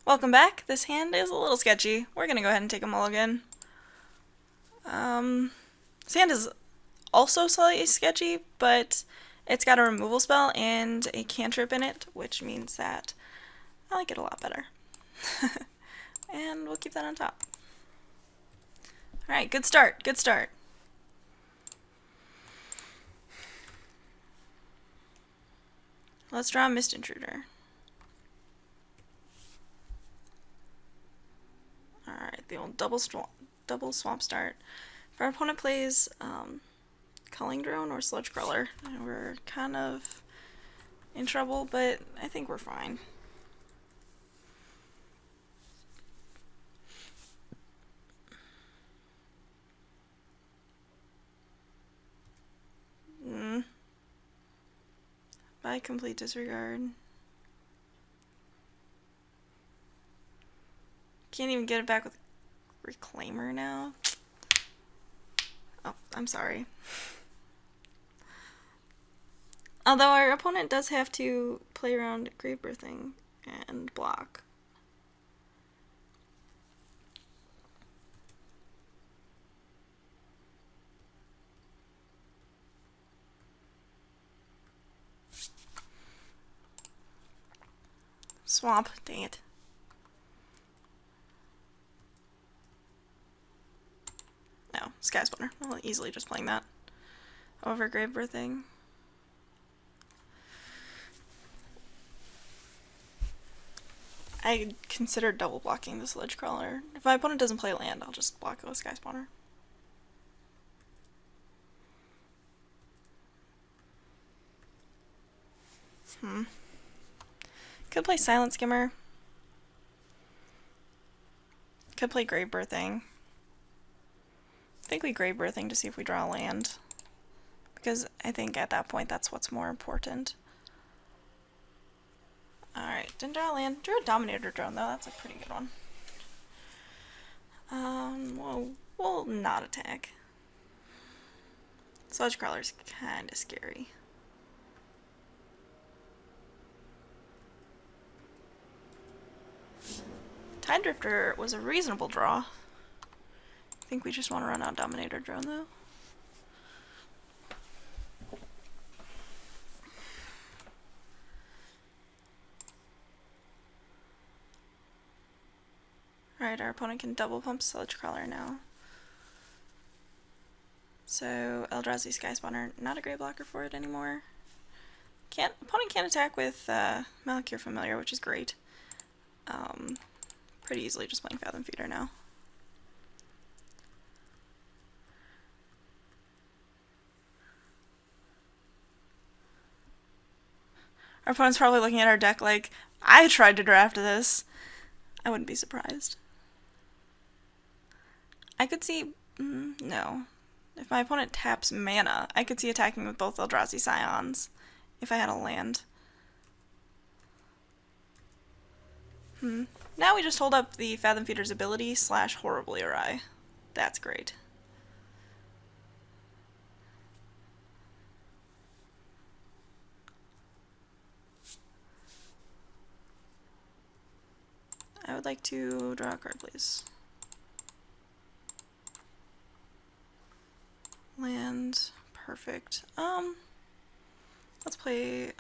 Welcome back. This hand is a little sketchy. We're gonna go ahead and take a mulligan. This hand is also slightly sketchy, but it's got a removal spell and a cantrip in it, which means that I like it a lot better. And we'll keep that on top. Alright, good start, good start. Let's draw a Mist Intruder. Alright, the old double swamp start. If our opponent plays Culling Drone or Sludge Crawler, we're kind of in trouble, but I think we're fine. By complete disregard. Can't even get it back with Reclaimer now. Oh, I'm sorry. Although our opponent does have to play around Grave Birthing and block. Swamp, dang it. No, Sky Splinter. Well, easily just playing that over Grave Birthing. I consider double blocking the Sludge Crawler. If my opponent doesn't play land, I'll just block it with Sky Spawner. Could play Silent Skimmer. Could play Grave Birthing. I think we Grave Birthing to see if we draw a land. Because I think at that point that's what's more important. Alright, didn't draw a land. Drew a Dominator Drone though, that's a pretty good one. We'll not attack. Sludge Crawler's kinda scary. Tide Drifter was a reasonable draw. I think we just want to run out Dominator Drone though. Alright, our opponent can double pump Sludge Crawler now. So Eldrazi Sky Spawner, not a great blocker for it anymore. Opponent can't attack with Malakir Familiar, which is great. Pretty easily just playing Fathom Feeder now. Our opponent's probably looking at our deck like, I tried to draft this. I wouldn't be surprised. I could see... no. If my opponent taps mana, I could see attacking with both Eldrazi Scions if I had a land. Now we just hold up the Fathom Feeder's ability / horribly awry. That's great. I would like to draw a card, please. Land. Perfect. Let's play...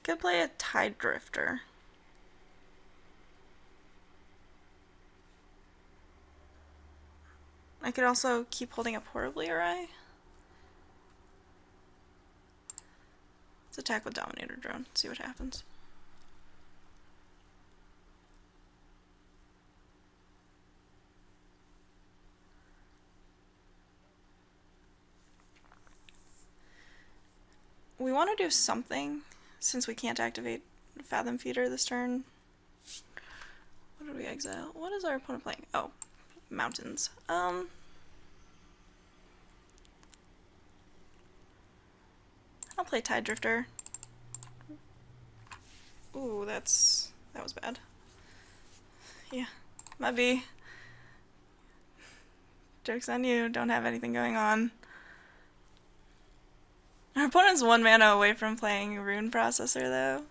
could play a Tide Drifter. I could also keep holding up horribly awry. Let's attack with Dominator Drone, see what happens. We want to do something since we can't activate Fathom Feeder this turn. What did we exile? What is our opponent playing? Oh, mountains. I'll play Tide Drifter. Ooh, that was bad. Yeah, might be. Joke's on you, don't have anything going on. Our opponent's 1 mana away from playing Rune Processor though.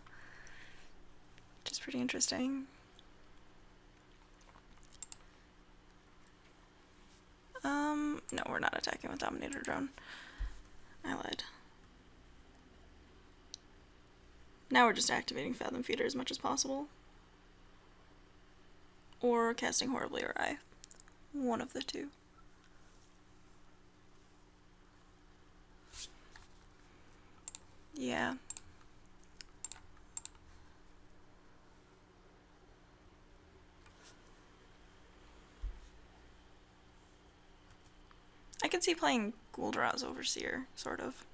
Which is pretty interesting. No, we're not attacking with Dominator Drone. I lied. Now we're just activating Fathom Feeder as much as possible. Or casting Horribly or I. One of the two. Yeah. I could see playing Gul'Draz's Overseer, sort of.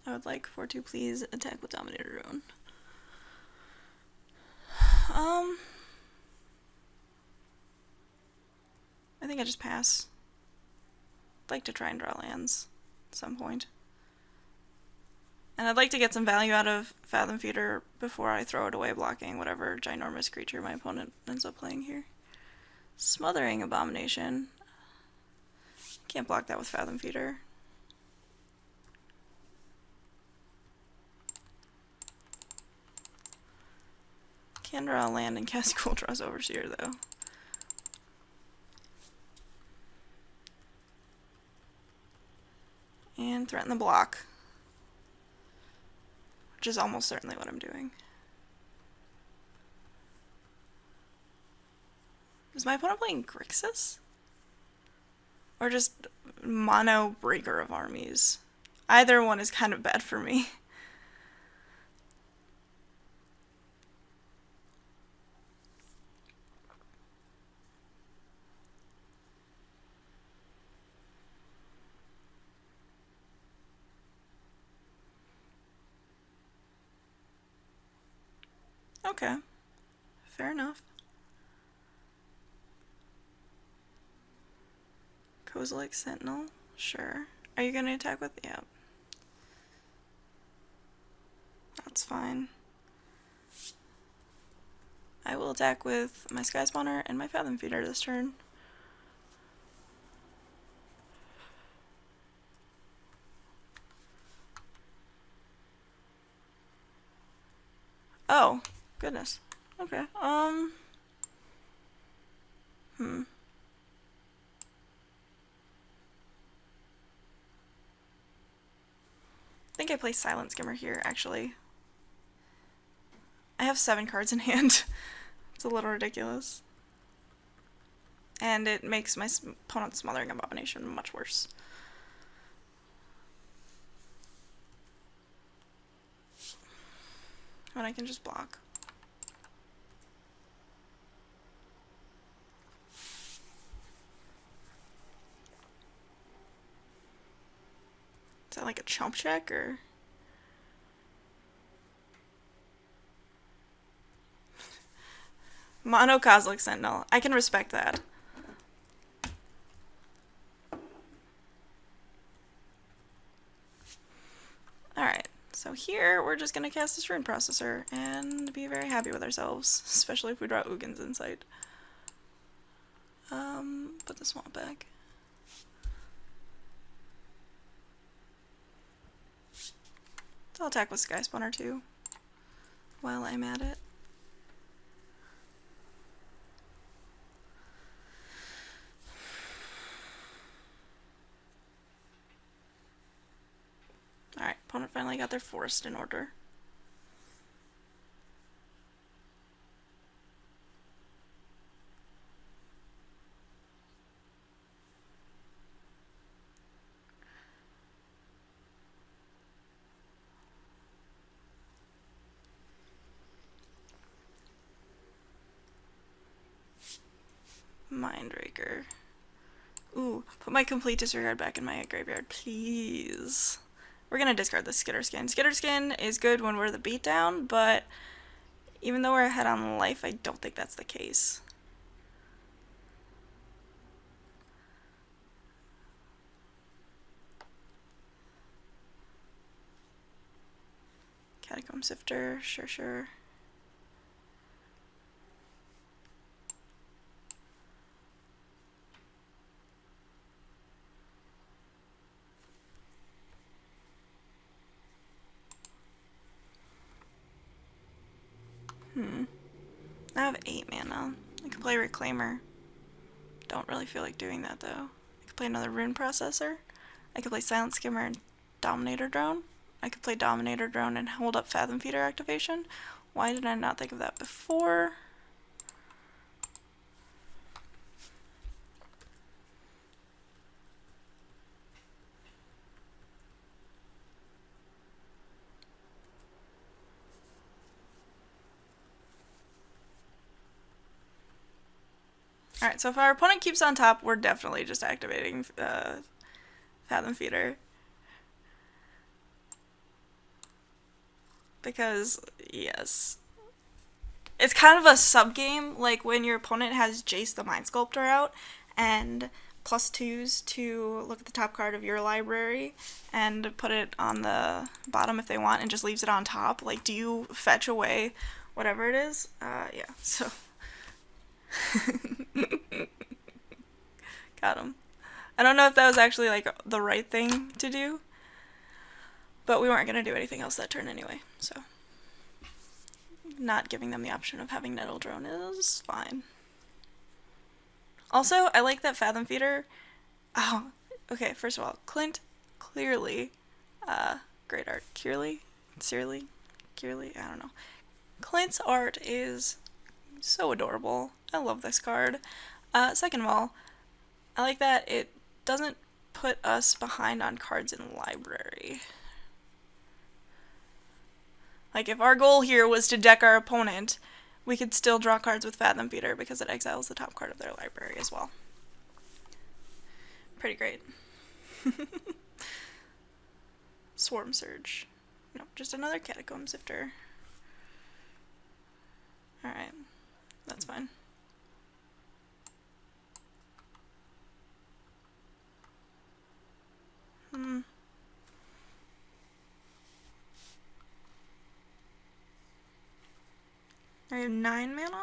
I would like for to please attack with Dominator Drone. I think I just pass. I'd like to try and draw lands at some point. And I'd like to get some value out of Fathom Feeder before I throw it away blocking whatever ginormous creature my opponent ends up playing here. Smothering Abomination. Can't block that with Fathom Feeder. Can draw a land and cast Gul'Draz's Overseer though. And threaten the block. Which is almost certainly what I'm doing. Is my opponent playing Grixis? Or just mono Breaker of Armies? Either one is kind of bad for me. Okay. Fair enough. Kozilek Sentinel? Sure. Are you gonna attack with? Yeah. That's fine. I will attack with my Sky Spawner and my Fathom Feeder this turn. Oh, goodness. Okay. I think I play Silent Skimmer here, actually. I have 7 cards in hand. It's a little ridiculous. And it makes my opponent's Smothering Abomination much worse. When I can just block. Is that like a chump check, or? Mono Kozilek Sentinel. I can respect that. Alright, so here we're just gonna cast this Rune Processor and be very happy with ourselves, especially if we draw Ugin's Insight. Put the swamp back. So I'll attack with Sky Spawner too, while I'm at it. Alright, opponent finally got their forest in order. Mindraker. Ooh, put my complete disregard back in my graveyard, please. We're gonna discard the Skitterskin. Skitterskin is good when we're the beatdown, but even though we're ahead on life, I don't think that's the case. Catacomb Sifter, sure. I have 8 mana. I could play Reclaimer. Don't really feel like doing that though. I could play another Rune Processor. I could play Silent Skimmer and Dominator Drone. I could play Dominator Drone and hold up Fathom Feeder activation. Why did I not think of that before? Alright, so if our opponent keeps on top, we're definitely just activating Fathom Feeder. Because, yes. It's kind of a sub-game, like when your opponent has Jace the Mind Sculptor out, and +2s to look at the top card of your library, and put it on the bottom if they want, and just leaves it on top. Like, do you fetch away whatever it is? Yeah, so... Got him. I don't know if that was actually, like, the right thing to do, but we weren't going to do anything else that turn anyway, so... Not giving them the option of having Nettle Drone is fine. Also, I like that Fathom Feeder... Oh, okay, first of all, Clint, clearly, great art. Kierly? I don't know. Clint's art is so adorable. I love this card. Second of all, I like that it doesn't put us behind on cards in library. Like, if our goal here was to deck our opponent, we could still draw cards with Fathom Feeder because it exiles the top card of their library as well. Pretty great. Swarm Surge. Nope, just another Catacomb Sifter. Alright, that's fine. I have 9 mana?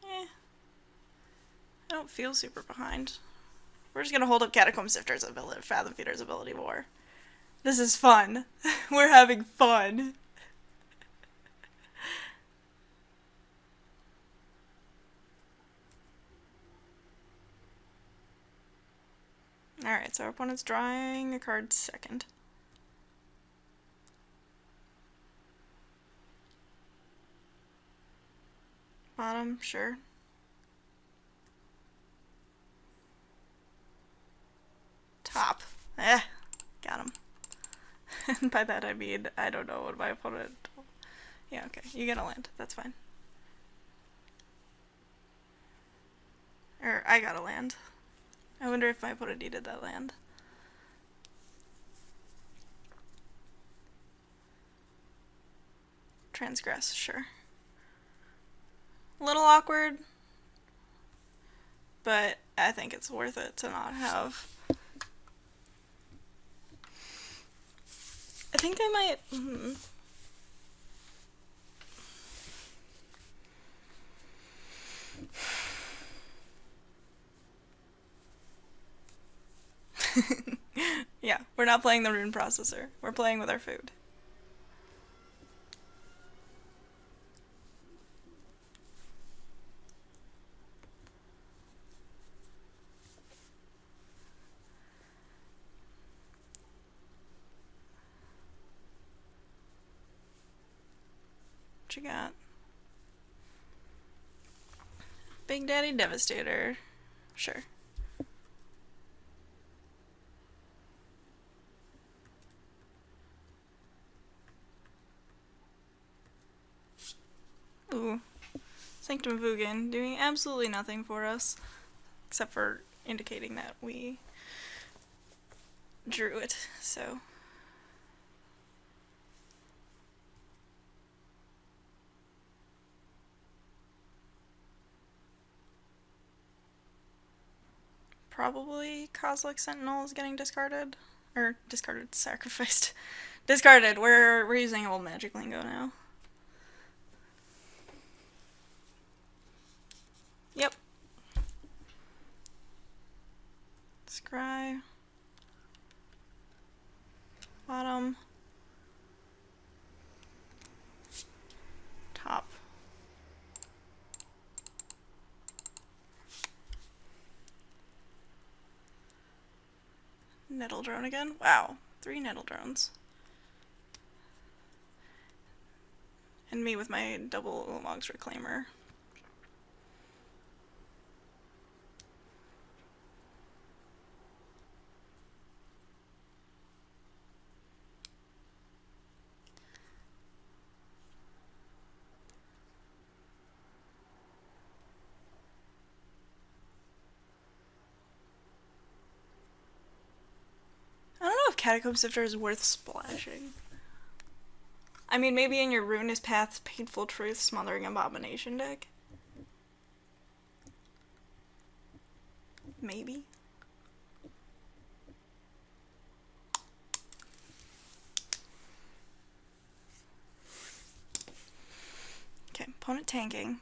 I don't feel super behind. We're just gonna hold up Catacomb Sifter's ability, Fathom Feeder's ability more. This is fun. We're having fun. Alright, so our opponent's drawing a card second. Bottom, sure. Top. Got him. And by that I mean, I don't know what my opponent... Yeah, okay, you get a land. That's fine. Or, I got a land. I wonder if my opponent needed that land. Transgress, sure. A little awkward, but I think it's worth it to not have. I think I might... Yeah, we're not playing the Rune Processor. We're playing with our food. What you got? Big Daddy Devastator. Sure. Ooh. Sanctum Vugan doing absolutely nothing for us, except for indicating that we drew it, so... Probably Cosmic Sentinel is getting discarded. Or, discarded, sacrificed. Discarded, we're using old magic lingo now. Nettle drone again. Wow, 3 nettle drones. And me with my double Ulamog's Reclaimer. I don't know if Catacomb Sifter is worth splashing. I mean, maybe in your Ruinous Path, Painful Truth, Smothering Abomination deck. Maybe. Okay, opponent tanking.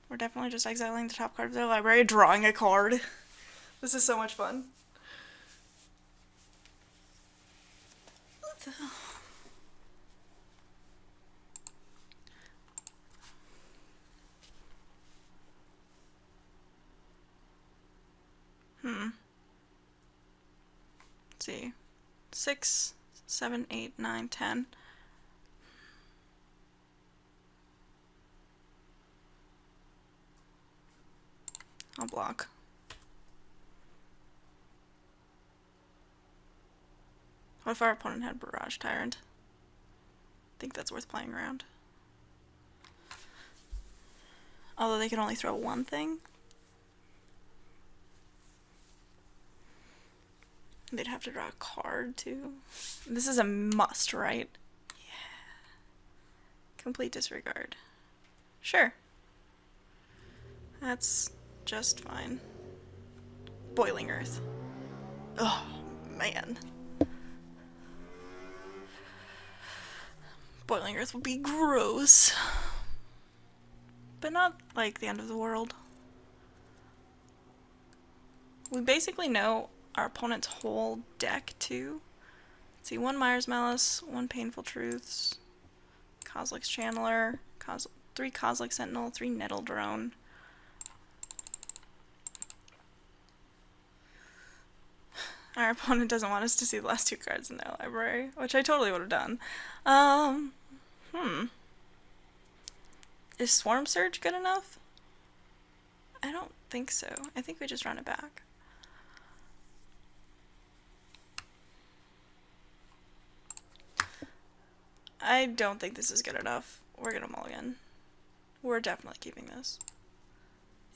We're definitely just exiling the top card of their library, drawing a card. This is so much fun. Let's see. 6, 7, 8, 9, 10. I'll block. What if our opponent had Barrage Tyrant? I think that's worth playing around. Although they can only throw one thing. They'd have to draw a card too. This is a must, right? Yeah. Complete disregard. Sure. That's just fine. Boiling Earth. Oh, man. Boiling Earth would be gross. But not like the end of the world. We basically know our opponent's whole deck too. Let's see, 1 Myers Malice, 1 Painful Truths, Kozilek's Channeler, 3 Kozilek Sentinel, 3 Nettle Drone. Our opponent doesn't want us to see the last 2 cards in their library, which I totally would have done. Is Swarm Surge good enough? I don't think so. I think we just run it back. I don't think this is good enough. We're gonna mulligan. We're definitely keeping this.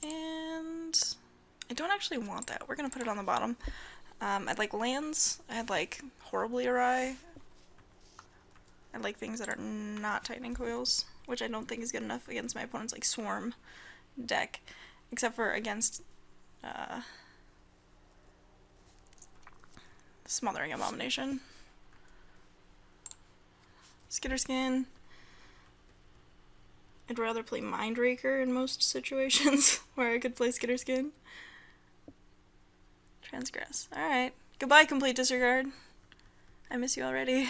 And I don't actually want that. We're gonna put it on the bottom. I'd like lands. I'd like Horribly Awry. I'd like things that are not Tightening Coils, which I don't think is good enough against my opponent's like Swarm deck, except for against Smothering Abomination. Skitterskin. I'd rather play Mindraker in most situations where I could play Skitterskin. Transgress. Alright. Goodbye, Complete Disregard. I miss you already.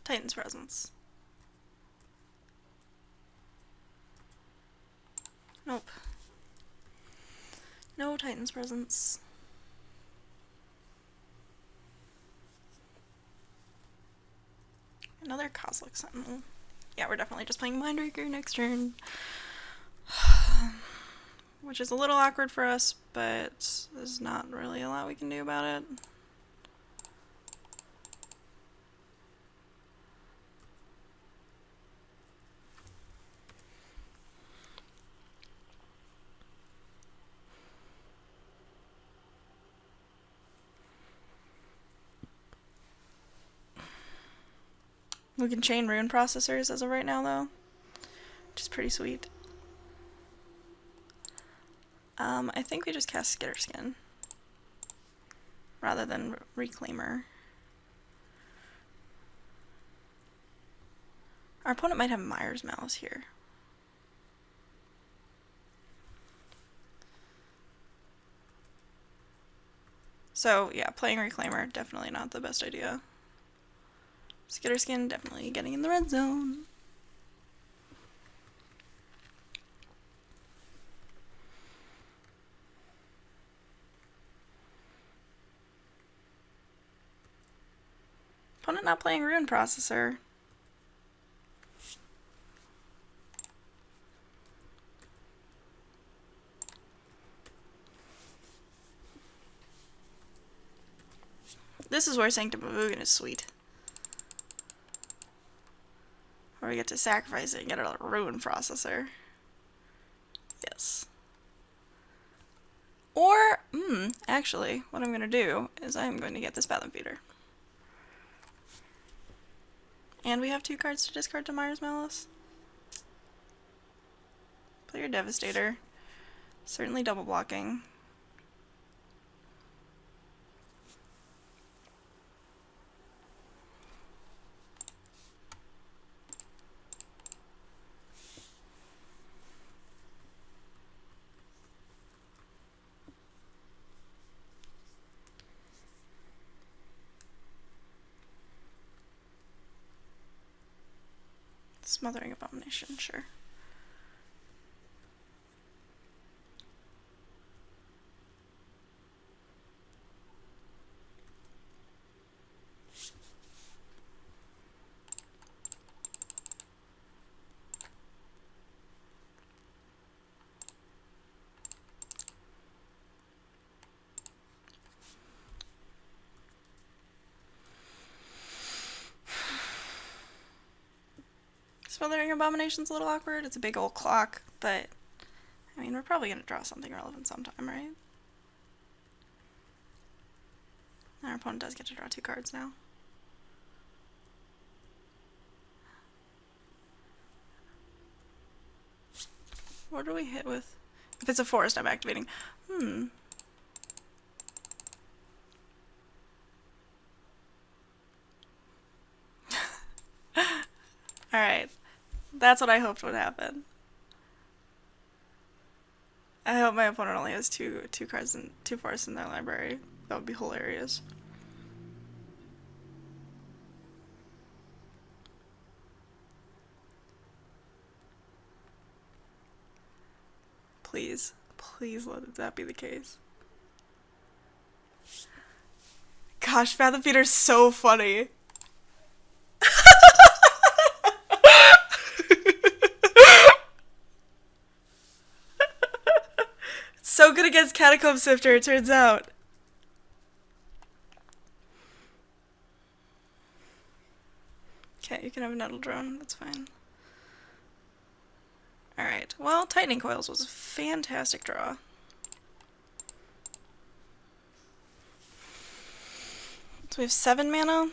Titan's Presence. Nope. No Titan's Presence. Another Kozilek Sentinel. Yeah, we're definitely just playing Mindraker next turn. Which is a little awkward for us, but there's not really a lot we can do about it. We can chain rune processors as of right now, though, which is pretty sweet. I think we just cast Skitterskin rather than Reclaimer. Our opponent might have Myers Malice here. So, yeah, playing Reclaimer, definitely not the best idea. Skitterskin, definitely getting in the red zone. Opponent not playing Rune Processor. This is where Sanctum of Ugin is sweet. Where we get to sacrifice it and get a Rune Processor. Yes. Or, actually, what I'm going to do is I'm going to get this Fathom Feeder. And we have 2 cards to discard to Myers Malice. Play your Devastator. Certainly double blocking. Smothering Abomination, sure. Smothering Abomination's a little awkward. It's a big old clock, but I mean, we're probably going to draw something relevant sometime, right? Our opponent does get to draw 2 cards now. What do we hit with? If it's a forest, I'm activating. Alright. That's what I hoped would happen. I hope my opponent only has two cards and 2 forests in their library. That would be hilarious. Please, please let that be the case. Gosh, Fathom Feeder's so funny. So good against Catacomb Sifter, it turns out. Okay, you can have a Nettle Drone, that's fine. Alright, well, Tightening Coils was a fantastic draw. So we have 7 mana.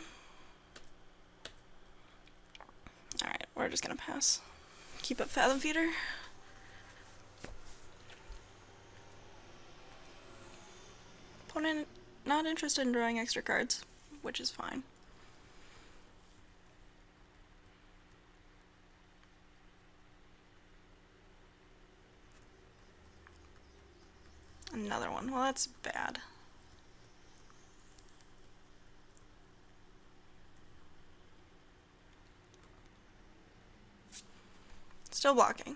Alright, we're just gonna pass. Keep up Fathom Feeder. Opponent not interested in drawing extra cards, which is fine. Another one. Well, that's bad. Still blocking.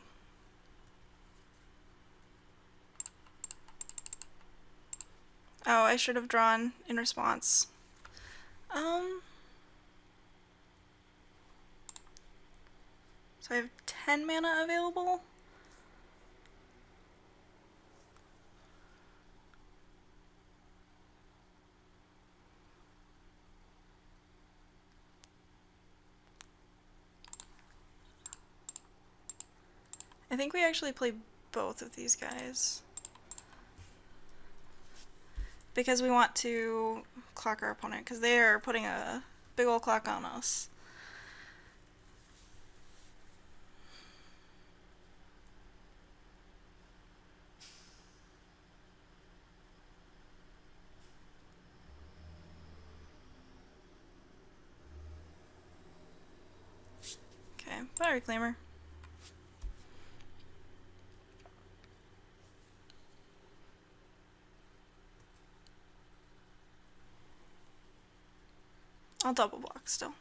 Oh, I should have drawn in response. So I have 10 mana available. I think we actually play both of these guys. Because we want to clock our opponent, because they are putting a big old clock on us. Bye, Reclaimer. I'll double block still.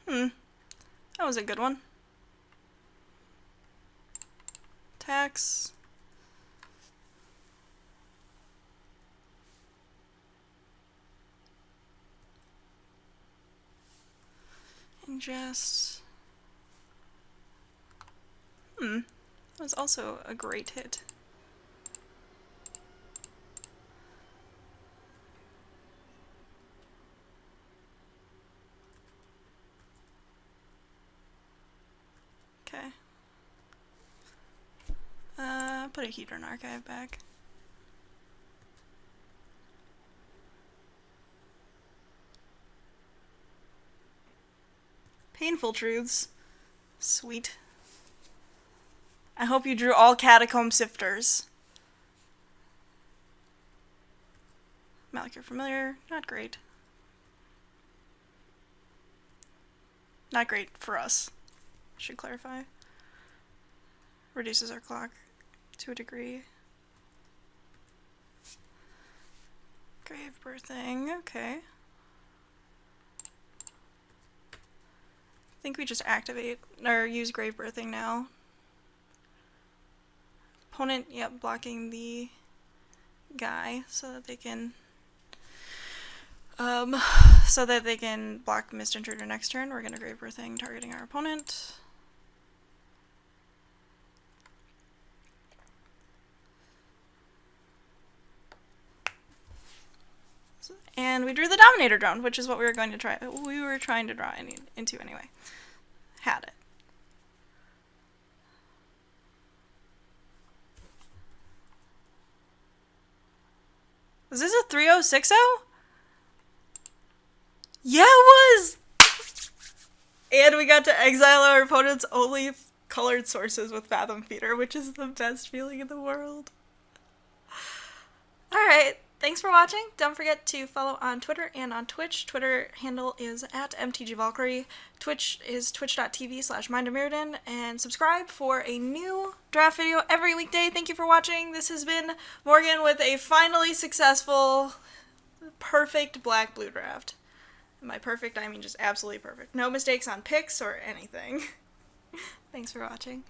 That was a good one. Tax. Ingest. That was also a great hit. Okay. Put a Hedron archive back. Painful truths. Sweet. I hope you drew all catacomb sifters. Malacure familiar, not great. Not great for us, should clarify. Reduces our clock to a degree. Grave birthing, okay. I think we just activate, or use grave birthing now. Opponent, yep, blocking the guy so that they can block Mist Intruder next turn. We're gonna grave birthing targeting our opponent. And we drew the Dominator drone, which is what we were going to try. We were trying to draw into anyway. Had it. Was this a 3060? Yeah, it was! And we got to exile our opponent's only colored sources with Fathom Feeder, which is the best feeling in the world. Alright, thanks for watching. Don't forget to follow on Twitter and on Twitch. Twitter handle is @MTGValkyrie. Twitch is twitch.tv/MindOfMirrodin. And subscribe for a new draft video every weekday. Thank you for watching. This has been Morgan with a finally successful, perfect black-blue draft. And by perfect, I mean just absolutely perfect. No mistakes on picks or anything. Thanks for watching.